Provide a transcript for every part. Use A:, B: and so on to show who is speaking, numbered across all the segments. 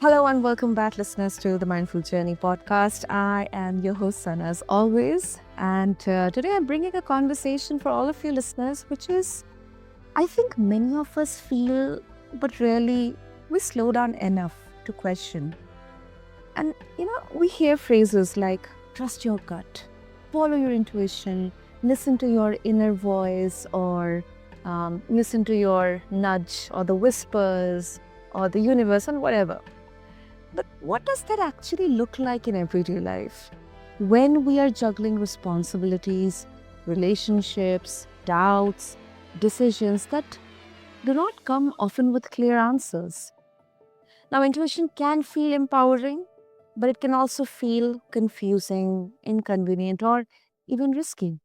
A: Hello and welcome back, listeners, to the Mindful Journey podcast. I am your host, Sana, as always. And today I'm bringing a conversation for all of you listeners, which is I think many of us feel, but rarely we slow down enough to question. And, we hear phrases like trust your gut, follow your intuition, listen to your inner voice, or listen to your nudge, or the whispers, or the universe, and whatever. But what does that actually look like in everyday life? When we are juggling responsibilities, relationships, doubts, decisions that do not come often with clear answers. Now, intuition can feel empowering, but it can also feel confusing, inconvenient, or even risky.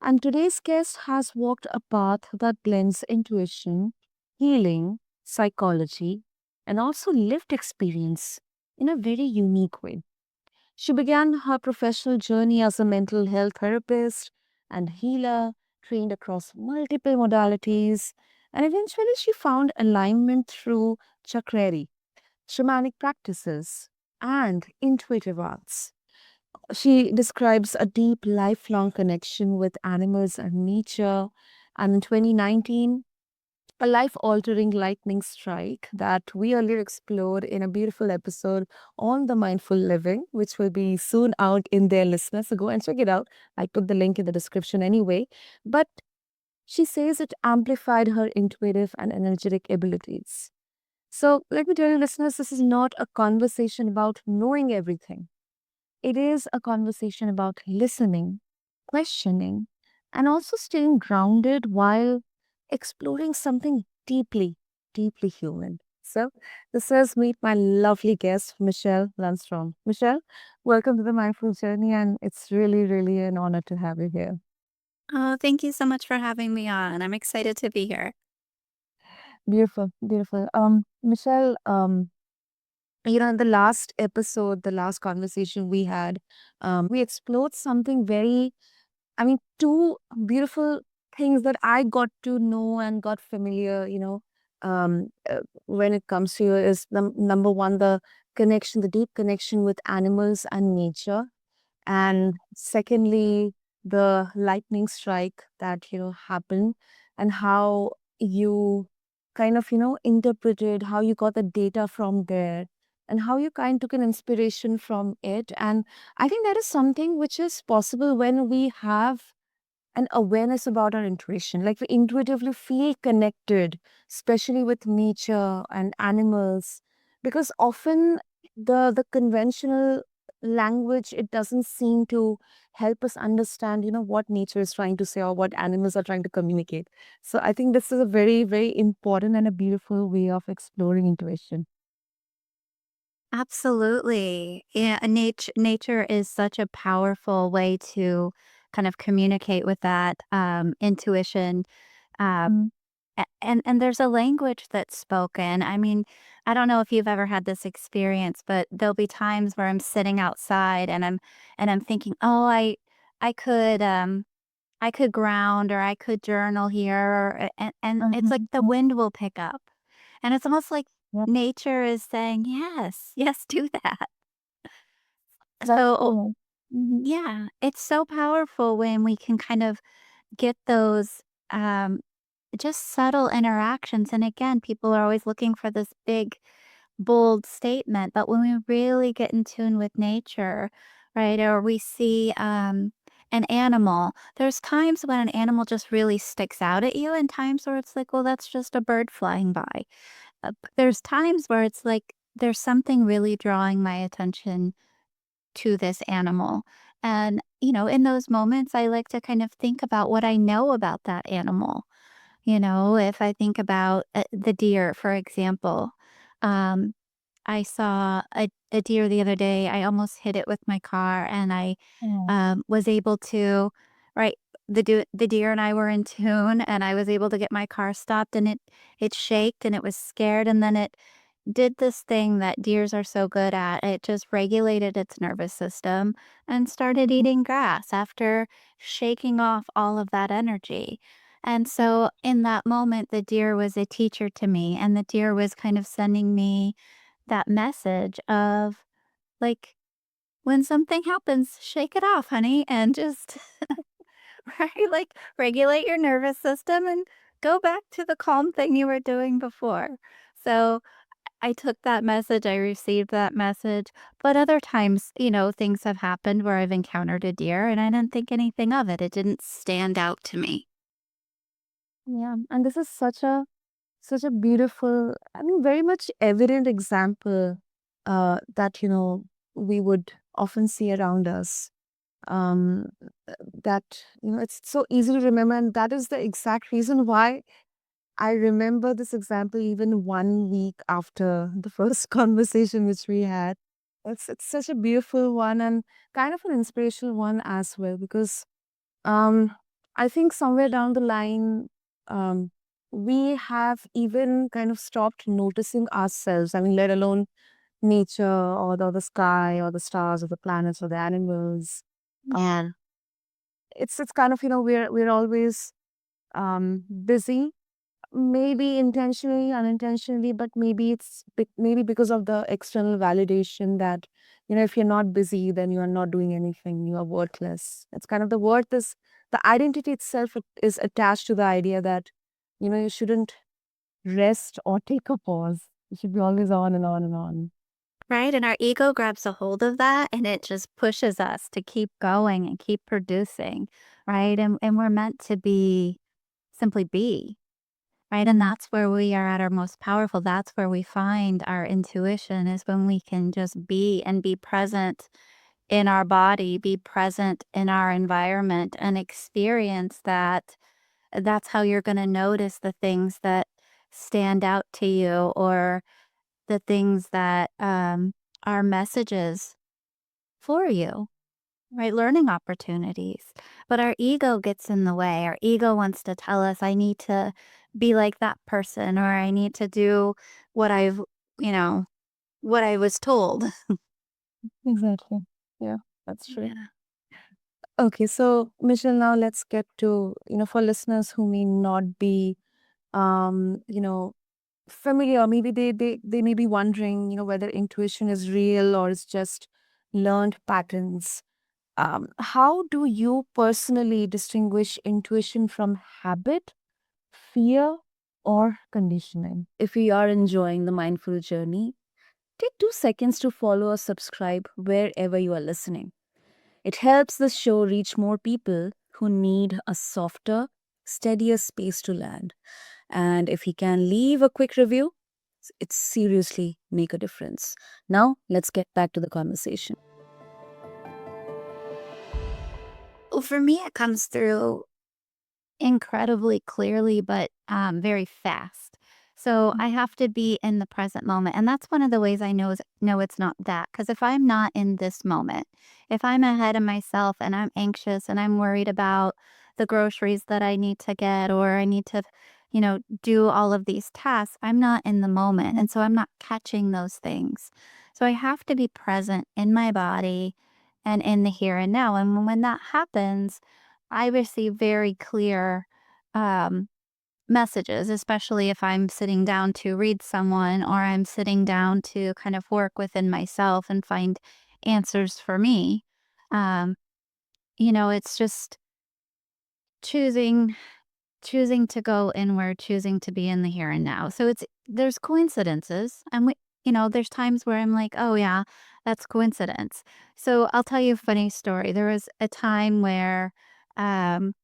A: And today's guest has walked a path that blends intuition, healing, psychology, and also lived experience in a very unique way. She began her professional journey as a mental health therapist and healer, trained across multiple modalities, and eventually she found alignment through chakrari, shamanic practices, and intuitive arts. She describes a deep, lifelong connection with animals and nature. And in 2019, a life altering lightning strike that we earlier explored in a beautiful episode on the mindful living, which will be soon out in their listeners. So go and check it out. I put the link in the description anyway. But she says it amplified her intuitive and energetic abilities. So let me tell you, listeners, this is not a conversation about knowing everything. It is a conversation about listening, questioning, and also staying grounded while exploring something deeply, deeply human. So, this is meet my lovely guest, Michelle Lundstrom. Michelle, welcome to the Mindful Journey, and it's really, really an honor to have you here.
B: Oh, thank you so much for having me on. I'm excited to be here.
A: Beautiful, beautiful. Michelle, in the last episode, the last conversation we had, we explored something very two beautiful things that I got to know and got familiar, when it comes to you is number one, the connection, the deep connection with animals and nature. And secondly, the lightning strike that, happened and how you kind of, interpreted how you got the data from there and how you kind of took an inspiration from it. And I think that is something which is possible when we have an awareness about our intuition. Like we intuitively feel connected, especially with nature and animals, because often the conventional language it doesn't seem to help us understand, what nature is trying to say or what animals are trying to communicate. So I think this is a very, very important and a beautiful way of exploring intuition.
B: Absolutely. Yeah, nature is such a powerful way to kind of communicate with that intuition. Um, and there's a language that's spoken. I mean, I don't know if you've ever had this experience, but there'll be times where I'm sitting outside and I'm thinking, oh, I could ground or I could journal here, and it's like the
A: Mhm.
B: wind will pick up. And it's almost like
A: Yep,
B: nature is saying, "Yes, yes, do that."
A: that's
B: So,
A: cool. Mhm.
B: yeah, it's so powerful when we can kind of get those, um, just subtle interactions, and again, people are always looking for this big, bold statement, but when we really get in tune with nature, right, or we see, an animal, there's times when an animal just really sticks out at you and times where it's like, "Well, that's just a bird flying by." There's times where it's like, there's something really drawing my attention to this animal. And, in those moments, I like to kind of think about what I know about that animal. If I think about the deer, for example, um, I saw a deer the other day. I almost hit it with my car, and I
A: Mm.
B: was able to, right. The deer and I were in tune, and I was able to get my car stopped, and it shaked, and it was scared, and then it did this thing that deers are so good at. It just regulated its nervous system and started eating grass after shaking off all of that energy. And so in that moment, the deer was a teacher to me, and the deer was kind of sending me that message of like, when something happens, shake it off, honey, and just right, like regulate your nervous system and go back to the calm thing you were doing before. So I took that message, I received that message, but other times, things have happened where I've encountered a deer and I didn't think anything of it. It didn't stand out to me.
A: Yeah, and this is such a beautiful, I mean, very much evident example that we would often see around us. Um, that it's so easy to remember, and that is the exact reason why I remember this example even 1 week after the first conversation which we had. It's such a beautiful one and kind of an inspirational one as well because um I think somewhere down the line um we have even kind of stopped noticing ourselves. I mean, let alone nature or the sky or the stars or the planets or the animals.
B: Yeah.
A: It's kind of we're always busy, maybe intentionally, unintentionally, but maybe maybe because of the external validation that if you're not busy, then you are not doing anything, you are worthless. It's kind of the worth is the identity itself is attached to the idea that you shouldn't rest or take a pause. You should be always on and on and on.
B: Right. And our ego grabs a hold of that and it just pushes us to keep going and keep producing. Right. And we're meant to simply be. Right. And
A: Mm.
B: that's where we are at our most powerful. That's where we find our intuition is when we can just be and be present in our body, be present in our environment and experience that. That's how you're going to notice the things that stand out to you or the things that are messages for you, right? Learning opportunities. But our ego gets in the way. Our ego wants to tell us, I need to be like that person or I need to do what you know, what I was told.
A: Exactly. Yeah, that's true.
B: Yeah.
A: Okay, so Michelle, now let's get to, for listeners who may not be, familiar, maybe they may be wondering, whether intuition is real or it's just learned patterns. How do you personally distinguish intuition from habit, fear, or conditioning? If you are enjoying the mindful journey, take 2 seconds to follow or subscribe wherever you are listening. It helps the show reach more people who need a softer, steadier space to land. And if he can leave a quick review, it seriously make a difference. Now, let's get back to the conversation.
B: Well, for me, it comes through incredibly clearly, but, very fast. So I have to be in the present moment, and that's one of the ways I know it's not that. Because if I'm not in this moment, if I'm ahead of myself and I'm anxious and I'm worried about the groceries that I need to get or I need to, do all of these tasks, I'm not in the moment, and so I'm not catching those things. So I have to be present in my body and in the here and now, and when that happens, I receive very clear um, messages, especially if I'm sitting down to read someone or I'm sitting down to kind of work within myself and find answers for me. Um, it's just choosing choosing to go inward, choosing to be in the here and now. So there's coincidences and there's times where I'm like, "Oh yeah, that's coincidence." So I'll tell you a funny story. There was a time where um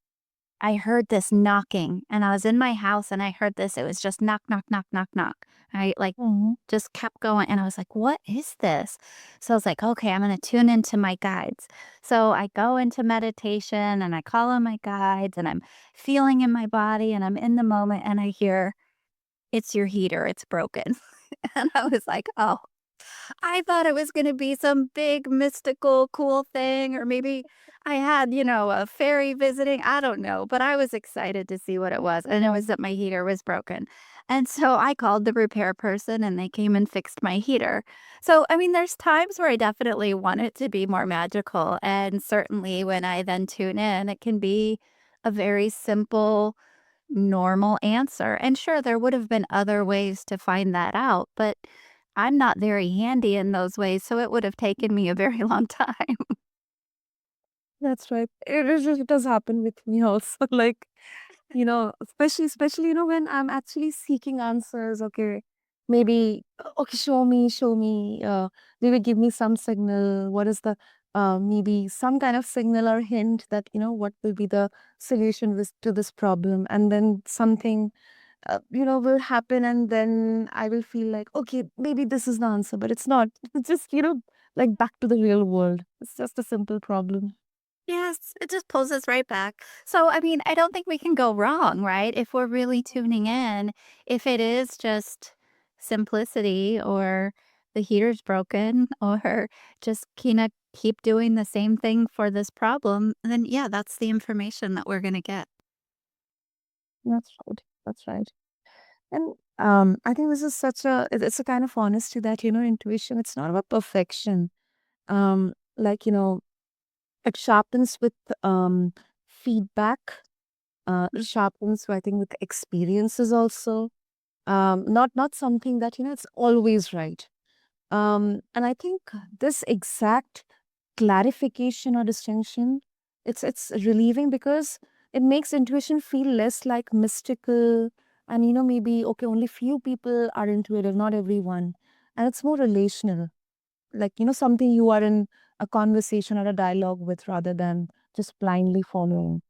B: I heard this knocking and I was in my house and I heard this. It was just knock, knock, knock, knock, knock. I like
A: Mhm.
B: just kept going and I was like, what is this? So I was like, okay, I'm going to tune into my guides. So I go into meditation and I call on my guides and I'm feeling in my body and I'm in the moment and I hear, it's your heater, it's broken. And I was like, oh, I thought it was gonna be some big mystical cool thing, or maybe I had, a fairy visiting, I don't know, but I was excited to see what it was, and it was that my heater was broken. And so I called the repair person and they came and fixed my heater. So, I mean, there's times where I definitely want it to be more magical, and certainly when I then tune in, it can be a very simple, normal answer. And sure, there would have been other ways to find that out, but I'm not very handy in those ways, so it would have taken me a very long time.
A: That's right. It does happen with me also. Like, especially, when I'm actually seeking answers. Okay, maybe, okay, show me, maybe give me some signal. What is the, maybe some kind of signal or hint that, what will be the solution to this problem. And then something, will happen. And then I will feel like, okay, maybe this is the answer, but it's not. It's just, like back to the real world. It's just a simple problem.
B: Yes, it just pulls us right back. So, I mean, I don't think we can go wrong, right? If we're really tuning in, if it is just simplicity or the heater's broken or just kind of keep doing the same thing for this problem, then yeah, that's the information that we're going to get.
A: That's right. That's right. And I think this is it's a kind of honesty that, intuition, it's not about perfection. Like, it sharpens with feedback, it sharpens, I think, with experiences also. Not something that, it's always right. And I think this exact clarification or distinction, it's relieving because it makes intuition feel less like mystical, and maybe, okay, only few people are intuitive, not everyone. And it's more relational, like, something you are in a conversation or a dialogue with rather than just blindly following.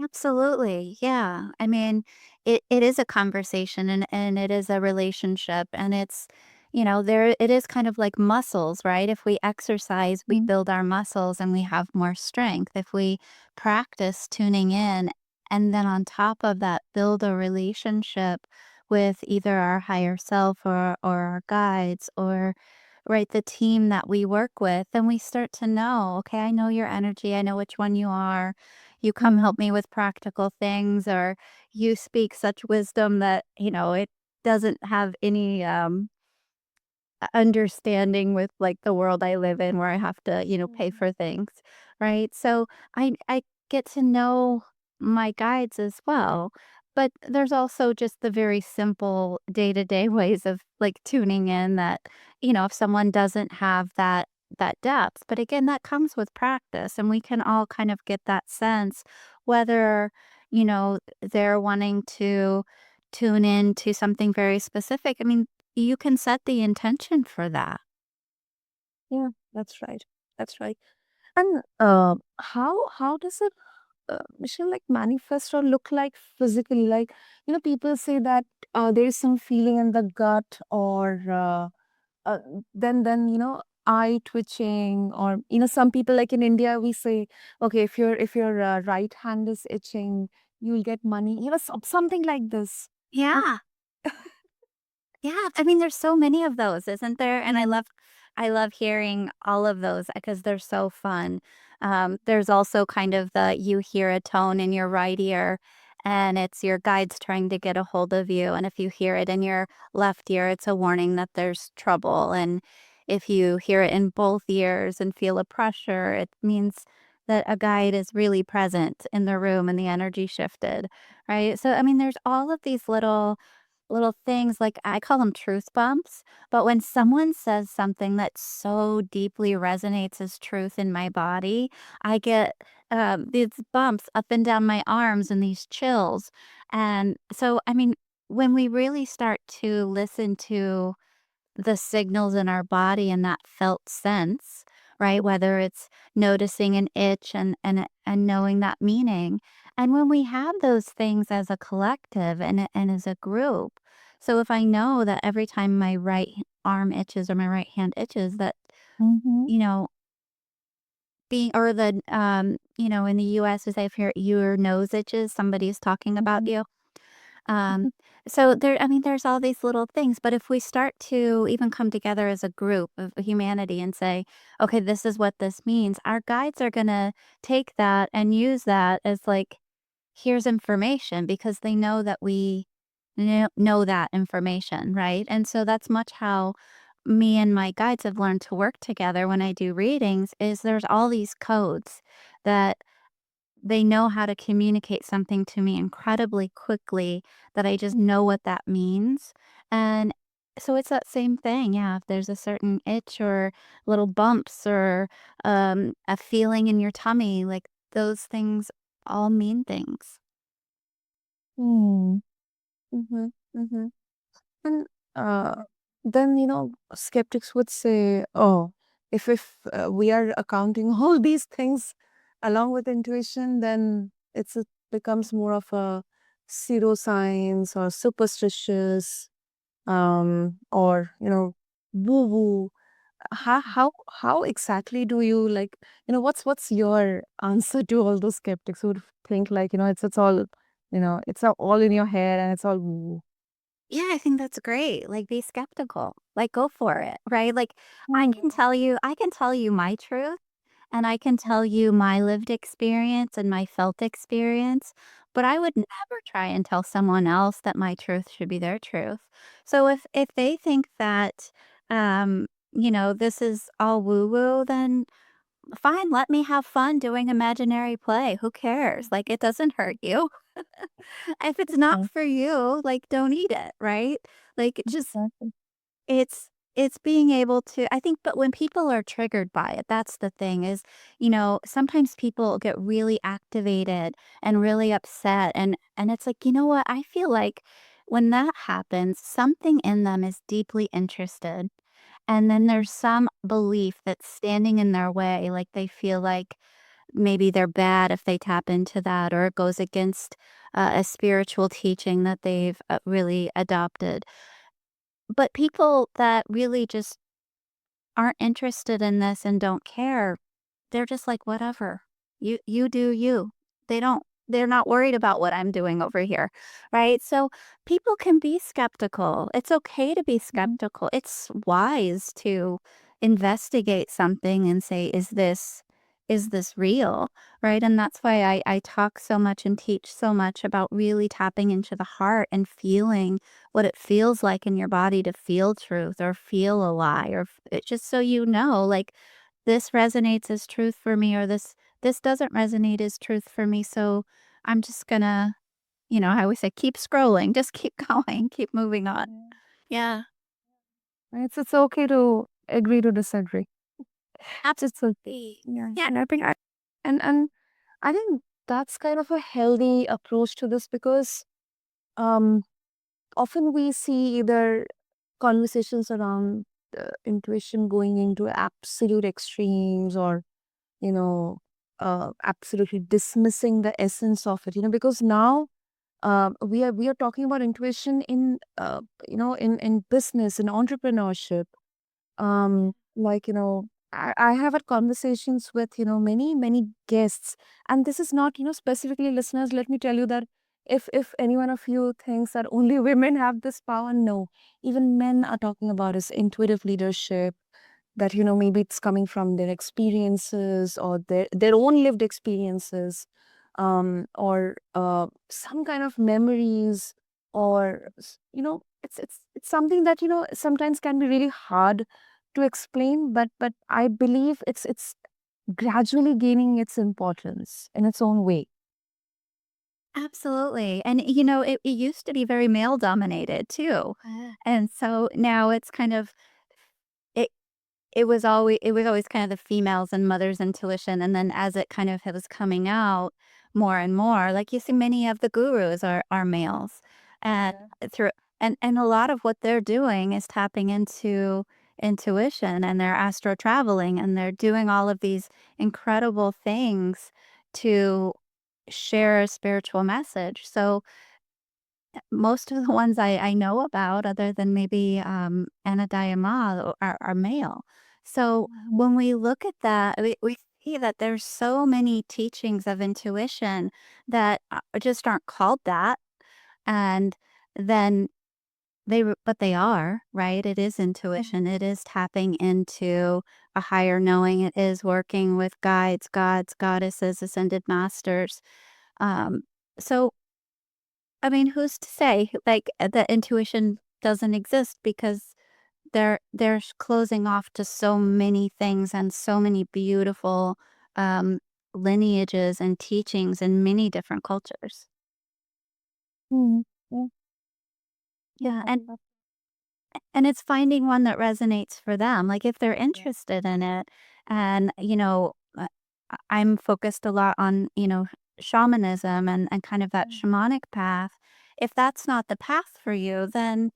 B: Absolutely. Yeah. I mean, it is a conversation and it is a relationship and it's, there it is kind of like muscles, right? If we exercise, we
A: Mm.
B: build our muscles and we have more strength. If we practice tuning in and then on top of that build a relationship with either our higher self or our guides or right the team that we work with, then we start to know, okay, I know your energy, I know which one you are, you come
A: Mm.
B: help me with practical things or you speak such wisdom that, it doesn't have any understanding with like the world I live in where I have to, pay
A: Mm.
B: for things, right? So I get to know my guides as well. But there's also just the very simple day-to-day ways of like tuning in that, if someone doesn't have that depth. But again, that comes with practice and we can all kind of get that sense whether, they're wanting to tune in to something very specific. I mean, you can set the intention for that.
A: Yeah, that's right. That's right. And how does it, Michelle, like manifest or look like physically? Like, people say that there is some feeling in the gut, or uh, then eye twitching, or some people, like in India we say, okay, if your right hand is itching, you'll get money. Something like this. And
B: Yeah. Yeah, I mean, there's so many of those, isn't there? And I
A: yeah.
B: love hearing all of those because they're so fun. There's also kind of the you hear a tone in your right ear and it's your guides trying to get a hold of you. And if you hear it in your left ear, it's a warning that there's trouble. And if you hear it in both ears and feel a pressure, it means that a guide is really present in the room and the energy shifted, right? So, I mean, there's all of these little things, like, I call them truth bumps, but when someone says something that so deeply resonates as truth in my body, I get, these bumps up and down my arms and these chills, and so, I mean, when we really start to listen to the signals in our body and that felt sense, right? Whether it's noticing an itch and knowing that meaning. And when we have those things as a collective and as a group, so if I know that every time my arm itches or my right hand itches, that
A: Mm-hmm.
B: you know being or the in the U.S. we say if your nose itches, somebody's talking about
A: Mm-hmm.
B: you. Um, so there, I mean, there's all these little things, but if we start to even come together as a group of humanity and say, okay, this is what this means, our guides are going to take that and use that as like, here's information because they know that we know that information, right? And so that's much how me and my guides have learned to work together when I do readings is there's all these codes that they know how to communicate something to me incredibly quickly that I just know what that means. And So it's that same thing, yeah, if there's a certain itch or little bumps or, a feeling in your tummy, like, those things all mean things.
A: Hmm. Mm-hmm. Mm-hmm. And then, skeptics would say, oh, if we are accounting all these things along with intuition, then it becomes more of a pseudoscience or superstitious, or woo woo. How exactly do you like, what's your answer to all those skeptics who would think like, it's all, all in your head and it's all woo
B: Yeah, I think that's great. Like, be skeptical. Like, go for it, right? Like,
A: woo.
B: I can tell you my truth, and I can tell you my lived experience and my felt experience, but I would never try and tell someone else that my truth should be their truth. So if they think that, this is all woo woo, then fine, let me have fun doing imaginary play. Who cares? Like, it doesn't hurt you. If it's not for you, like, don't eat it, right? Like, just
A: Exactly.
B: it's being able to I think but when people are triggered by it, that's the thing is, sometimes people get really activated and really upset and it's like, "You know what? I feel like when that happens, something in them is deeply interested." And then there's some belief that's standing in their way, like they feel like maybe they're bad if they tap into that, or it goes against a spiritual teaching that they've really adopted. But people that really just aren't interested in this and don't care, they're just like, "Whatever. You do you." They're not worried about what I'm doing over here, right? So, people can be skeptical. It's okay to be
A: Mhm.
B: skeptical. It's wise to investigate something and say, is this real?" Right? And that's why I talk so much and teach so much about really tapping into the heart and feeling what it feels like in your body to feel truth or feel a lie or it just so you know, like, this resonates as truth for me or this doesn't resonate as truth for me, so I'm just gonna, I always say, keep scrolling, just keep going, keep moving on.
A: Yeah.
B: Yeah,
A: It's okay to agree to disagree. It's okay.
B: absolutely.
A: Yeah.
B: Yeah.
A: And I think that's kind of a healthy approach to this because um often we see either conversations around intuition going into absolute extremes or absolutely dismissing the essence of it, because now we are talking about intuition in in business and entrepreneurship. Like, I have had conversations with many guests, and this is not specifically listeners. Let me tell you that if any one of you thinks that only women have this power, no, even men are talking about this intuitive leadership, that maybe it's coming from their experiences or their own lived experiences, or some kind of memories, or it's something that sometimes can be really hard to explain, but I believe it's gradually gaining its importance in its own way.
B: Absolutely, and, it used to be very male dominated too, and so now it's kind of it it was always kind of the females and mother's intuition, and then as it kind of was coming out more and more, like, you see many of the gurus are males, and
A: Yeah.
B: through and a lot of what they're doing is tapping into intuition, and they're astro traveling, and they're doing all of these incredible things to share a spiritual message, so most of the ones I know about other than maybe, Anna Diamant are male. So,
A: Mhm.
B: when we look at that, we see that there's so many teachings of intuition that, just aren't called that, and then but they are, right? It is intuition, it is tapping into a higher knowing, it is working with guides, gods, goddesses, ascended masters, um, so I mean, who's to say, like, that intuition doesn't exist because they're closing off to so many things and so many beautiful, um, lineages and teachings in many different cultures.
A: Mhm. Yeah.
B: Yeah,
A: I
B: and
A: think that.
B: And it's finding one that resonates for them, like, if they're interested in it and, I'm focused a lot on, shamanism and kind of that shamanic path. If that's not the path for you, then,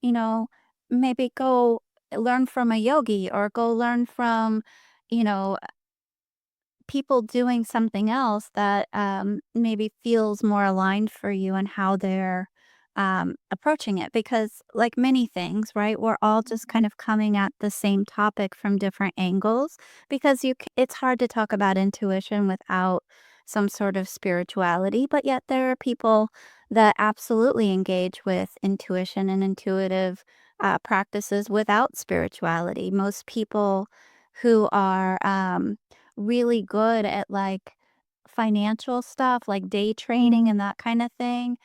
B: you know, maybe go learn from a yogi or go learn from, you know, people doing something else that maybe feels more aligned for you and how they're approaching it. Because, like many things, right, we're all just kind of coming at the same topic from different angles. Because it's hard to talk about intuition without some sort of spirituality, but yet there are people that absolutely engage with intuition and intuitive practices without spirituality. Most people who are really good at, like, financial stuff, like day trading and that kinda thing,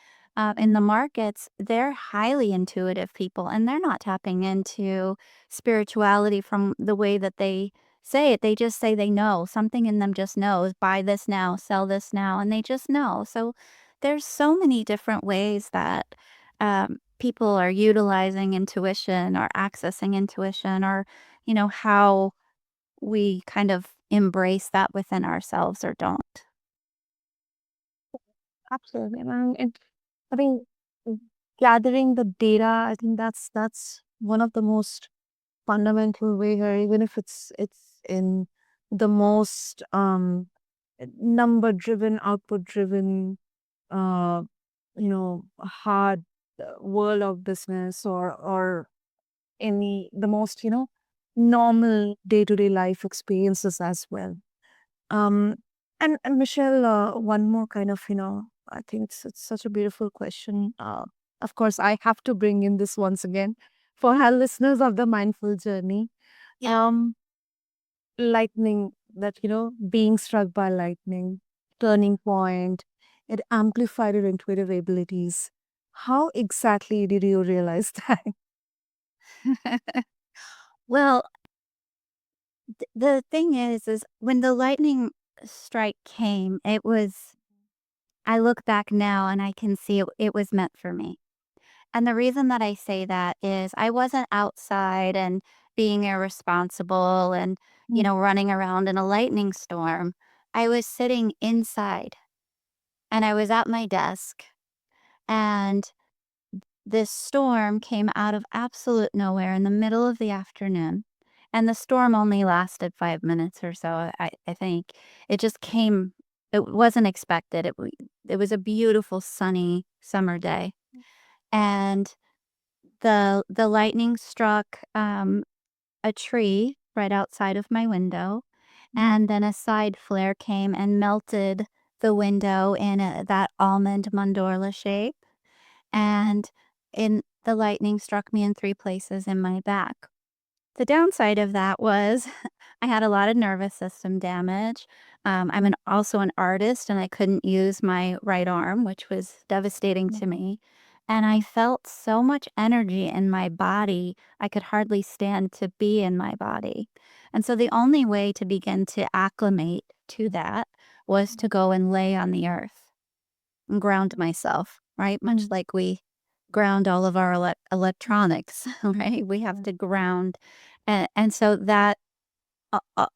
B: in the markets, they're highly intuitive people, and they're not tapping into spirituality from the way that they say it. They just say they know. Something in them just knows, "Buy this now, sell this now," and they just know. So, there's so many different ways that, people are utilizing intuition or accessing intuition or, how we kind of embrace that within ourselves or don't.
A: Absolutely. I think gathering the data, I think that's one of the most fundamental way here, even if it's in the most number driven, output driven, uh, hard world of business, or any the most normal day to day life experiences as well. Um, and Michelle, one more kind of, I think it's such a beautiful question. Of course, I have to bring in this once again for our listeners of the mindful journey.
B: Yeah.
A: Um, Lightning, that being struck by lightning, turning point, it amplified your intuitive abilities. How exactly did you realize that?
B: Well, the thing is when the lightning strike came, I look back now and I can see it was meant for me. And the reason that I say that is I wasn't outside and being irresponsible and,
A: Mm,
B: running around in a lightning storm. I was sitting inside and I was at my desk, and this storm came out of absolute nowhere in the middle of the afternoon. And the storm only lasted 5 minutes or so, I think. It just came, it wasn't expected. It was a beautiful, sunny summer day. And the lightning struck a tree right outside of my window. And then a side flare came and melted the window in that almond mandorla shape, and the lightning struck me in 3 places in my back. The downside of that was I had a lot of nervous system damage. I'm also an artist, and I couldn't use my right arm, which was devastating to me. And I felt so much energy in my body, I could hardly stand to be in my body. And so the only way to begin to acclimate to that was to go and lay on the earth and ground myself, right? Much
A: mm,
B: like we ground all of our electronics, right? We have
A: mm,
B: to ground. And so that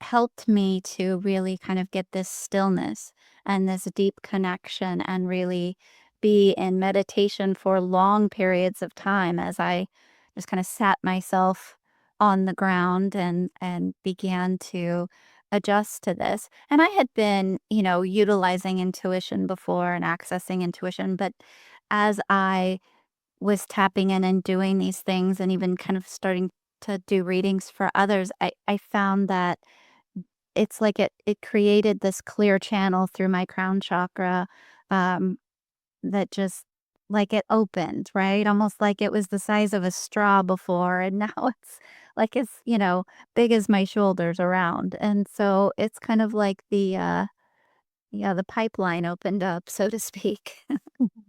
B: helped me to really kind of get this stillness and this deep connection and really be in meditation for long periods of time as I just kind of sat myself on the ground and began to adjust to this. And I had been, utilizing intuition before and accessing intuition, but as I was tapping in and doing these things and even kind of starting to do readings for others, I found that it's like it created this clear channel through my crown chakra, um, that just like it opened, right? Almost like it was the size of a straw before, and now it's like it's, big as my shoulders around. And so it's kind of like the pipeline opened up, so to speak.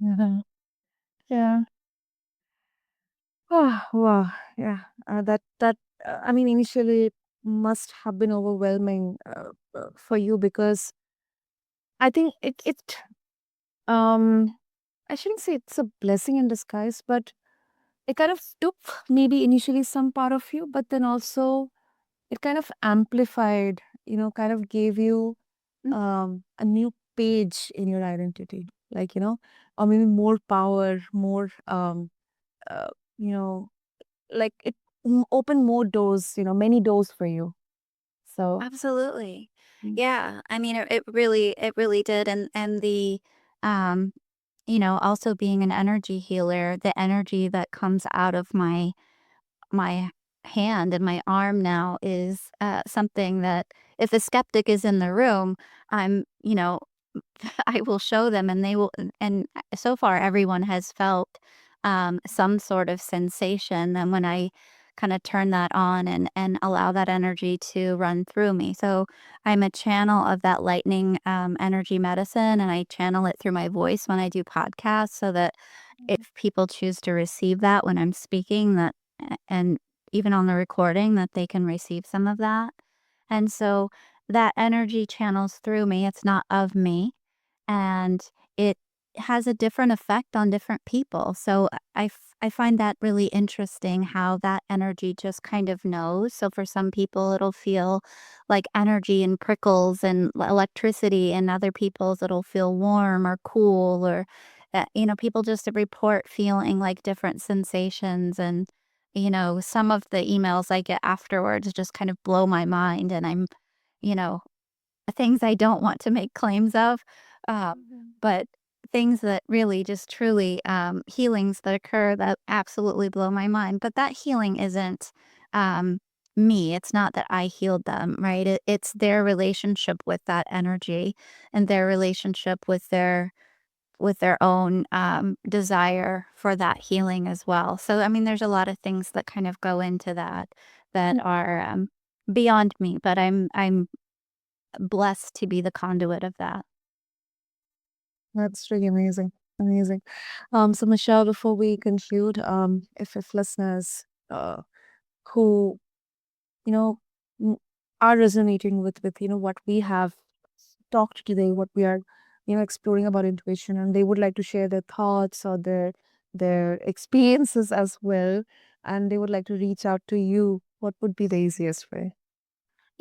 A: mhm. Yeah. Oh, wow. Yeah. I mean, initially it must have been overwhelming for you, because I think um, I shouldn't say it's a blessing in disguise, but it kind of took maybe initially some part of you, but then also it kind of amplified, kind of gave you a new page in your identity, like, or maybe more power, more, uh, you know, like it opened more doors, many doors for you. So,
B: Absolutely.
A: mm,
B: Yeah, I mean, it really did, and um, also being an energy healer, the energy that comes out of my hand and my arm now is, something that if a skeptic is in the room, I'm, I will show them and they will and so far everyone has felt, some sort of sensation, and when I kinda turn that on and allow that energy to run through me. So, I'm a channel of that lightning, energy medicine, and I channel it through my voice when I do podcasts so that if people choose to receive that when I'm speaking, that and even on the recording, that they can receive some of that. And so that energy channels through me, it's not of me, and it has a different effect on different people. So I find that really interesting how that energy just kind of knows. So for some people, it'll feel like energy and prickles and electricity, and other people's it'll feel warm or cool or people just report feeling like different sensations. And some of the emails I get afterwards just kind of blow my mind, and I'm you know things I don't want to make claims of, uh,
A: mhm.
B: but things that really just truly, healings that occur that absolutely blow my mind. But that healing isn't, um, me. It's not that I healed them, right? It's their relationship with that energy and their relationship with their own, desire for that healing as well. So, I mean, there's a lot of things that kind of go into that that are, beyond me, but I'm blessed to be the conduit of that.
A: That's really amazing. Amazing. So Michelle, before we conclude, if listeners who you know n- are resonating with what we have talked today, what we are exploring about intuition, and they would like to share their thoughts or their experiences as well, and they would like to reach out to you, what would be the easiest way?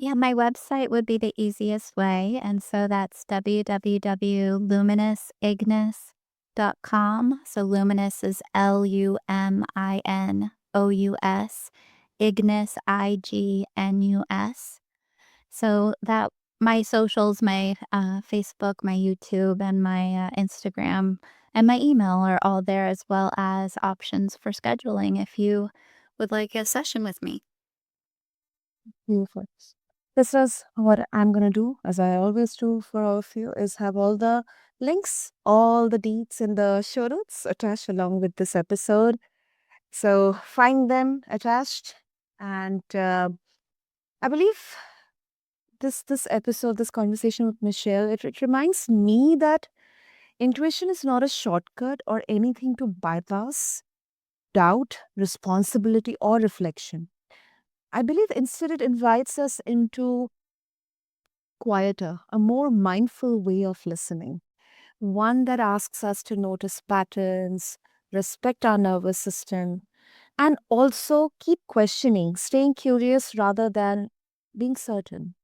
B: Yeah, my website would be the easiest way, and so that's www.luminousignis.com. So Luminous is Luminous, Ignis, Ignus. So that my socials, my, Facebook, my YouTube, and my, Instagram, and my email are all there, as well as options for scheduling if you would like a session with me.
A: Beautiful. This is what I'm gonna do, as I always do for all of you, is have all the links, all the deets in the show notes attached along with this episode. So find them attached. And I believe this episode, this conversation with Michelle, it reminds me that intuition is not a shortcut or anything to bypass doubt, responsibility, or reflection. I believe instead it invites us into quieter, a more mindful way of listening, one that asks us to notice patterns, respect our nervous system, and also keep questioning, staying curious rather than being certain.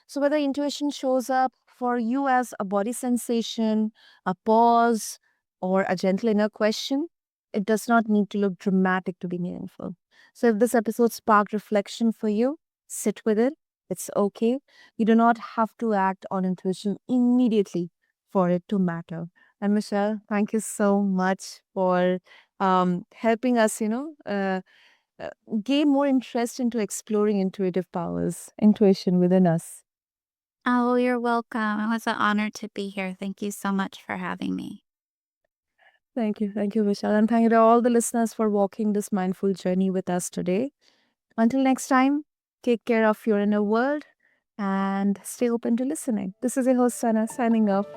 A: So, whether intuition shows up for you as a body sensation, a pause, or a gentle inner question, it does not need to look dramatic to be meaningful. So, if this episode sparked reflection for you, sit with it. It's okay. You do not have to act on intuition immediately for it to matter. And Michelle, thank you so much for helping us, uh, gain more interest into exploring intuitive powers, intuition within us.
B: Oh, you're welcome. It was an honor to be here. Thank you so much for having me.
A: Thank you. Thank you, Vishal. And thank you to all the listeners for walking this mindful journey with us today. Until next time, take care of your inner world and stay open to listening. This is your host, Sana, signing off.